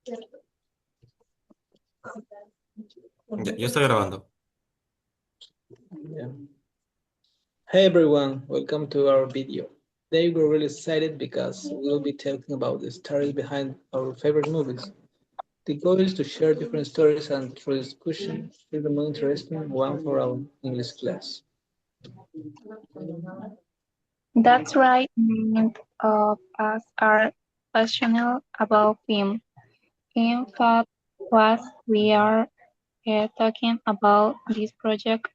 Ya estoy grabando. Yeah. Hey everyone, welcome to our video. Today we're really excited because we'll be talking about the stories behind our favorite movies. The goal is to share different stories and through discussion, share the more interesting one for our English class. That's right, many of us are passionate about film. In fact, what we are talking about this project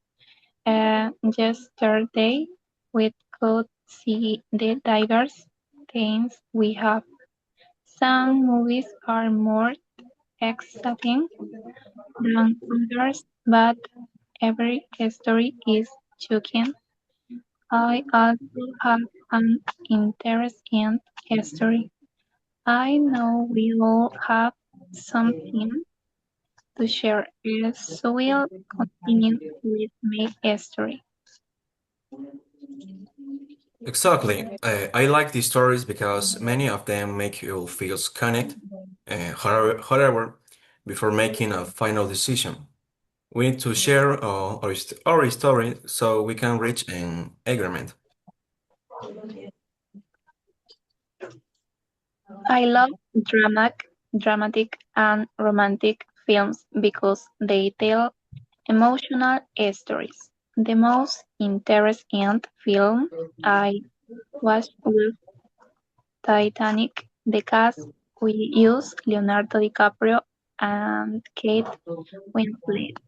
yesterday, we could see the diverse themes we have. Some movies are more exciting than others, but every story is shocking. I also have an interest in history. I know we all have something to share, so we'll continue with my story. Exactly. I like these stories because many of them make you feel connected. However, before making a final decision, we need to share our story so we can reach an agreement. I love dramatic and romantic films because they tell emotional stories. The most interesting film I watched was Titanic. The cast we used Leonardo DiCaprio and Kate Winslet.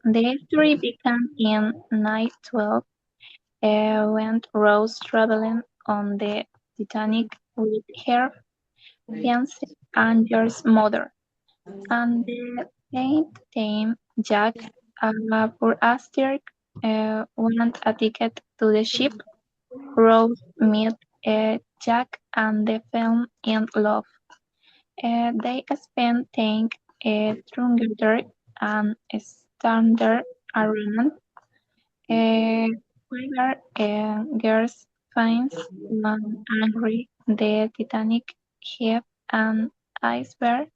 The story began in 1912 when Rose traveling on the Titanic with her fiancé and George's mother, and the saint named Jack, poor Aster, want a ticket to the ship. Rose meet Jack and they fell in love. They spend time together and stand around. However, girls finds one angry the Titanic hit an iceberg.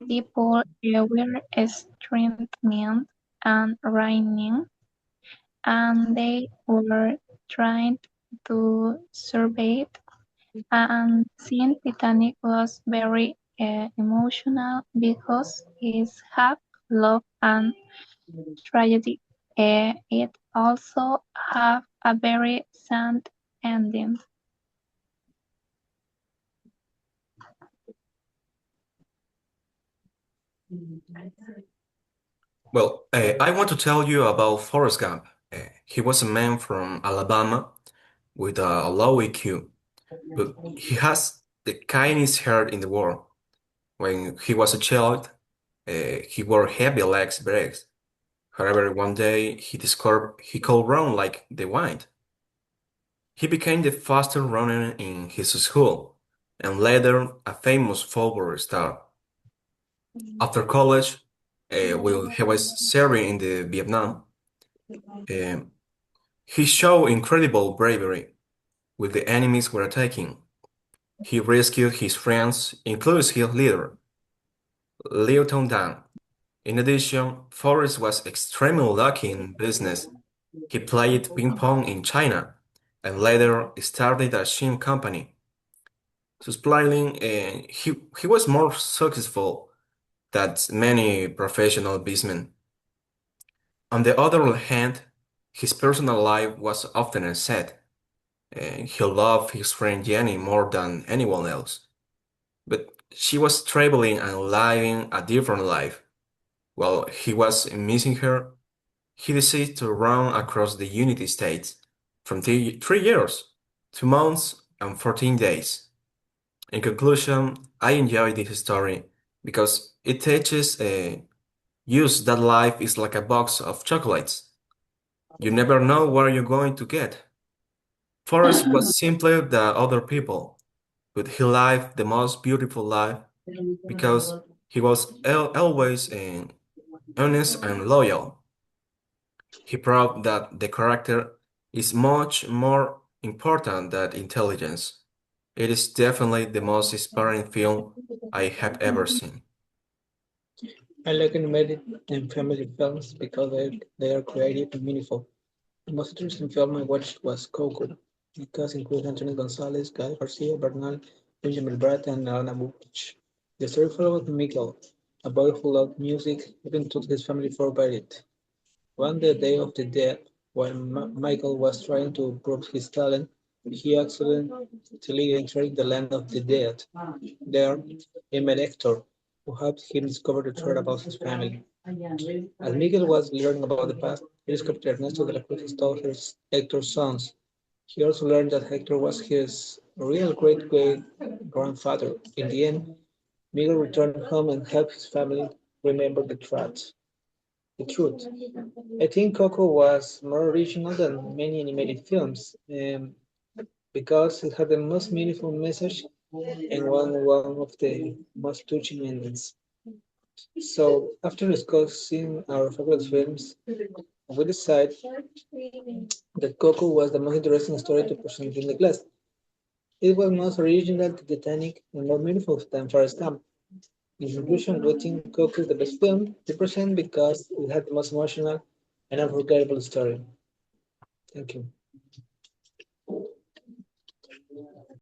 People were strengthening and raining, and they were trying to survive. And seeing Titanic was very emotional because it's half love and tragedy. It also have a very sad ending. Well, I want to tell you about Forrest Gump. He was a man from Alabama with a low EQ, but he has the kindest heart in the world. When he was a child, he wore heavy legs brakes. However, one day he discovered he could run like the wind. He became the fastest runner in his school and later a famous football star. After college, while he was serving in the Vietnam, um, he showed incredible bravery when the enemies were attacking. He rescued his friends, including his leader, Lieutenant Dan. In addition, Forrest was extremely lucky in business. He played ping pong in China and later started a shrimp company. Supplying, he was more successful than many professional businessmen. On the other hand, his personal life was often sad. He loved his friend Jenny more than anyone else, but she was traveling and living a different life. While he was missing her, he decided to run across the United States from 3 years, 2 months, and 14 days. In conclusion, I enjoy this story because it teaches use that life is like a box of chocolates. You never know what you're going to get. Forrest was simply the other people, but he lived the most beautiful life because he was always honest and loyal. He proved that the character is much more important than intelligence. It is definitely the most inspiring film I have ever seen. I like animated and family films because they are creative and meaningful. The most interesting film I watched was Coco, because it includes Antonio Gonzalez, Gael Garcia Bernal, Benjamin Bratt, and Alana Butch. The story follows Miguel, a boy who loved music, even took his family for it. One day of the dead, while Michael was trying to prove his talent, he accidentally entered the land of the dead. There, he met Hector, who helped him discover the truth about his family. As Miguel was learning about the past, he discovered that Ernesto de la Cruz stole Hector's sons. He also learned that Hector was his real great grandfather. In the end, Miguel returned home and helped his family remember the truth. The truth. I think Coco was more original than many animated films, because it had the most meaningful message and one of the most touching endings. So, after discussing our favorite films, we decided that Coco was the most interesting story to present in the class. It was most original to Titanic and more meaningful than Forrest Gump. In conclusion, we think Coco is the best film to present because it had the most emotional and unforgettable story. Thank you.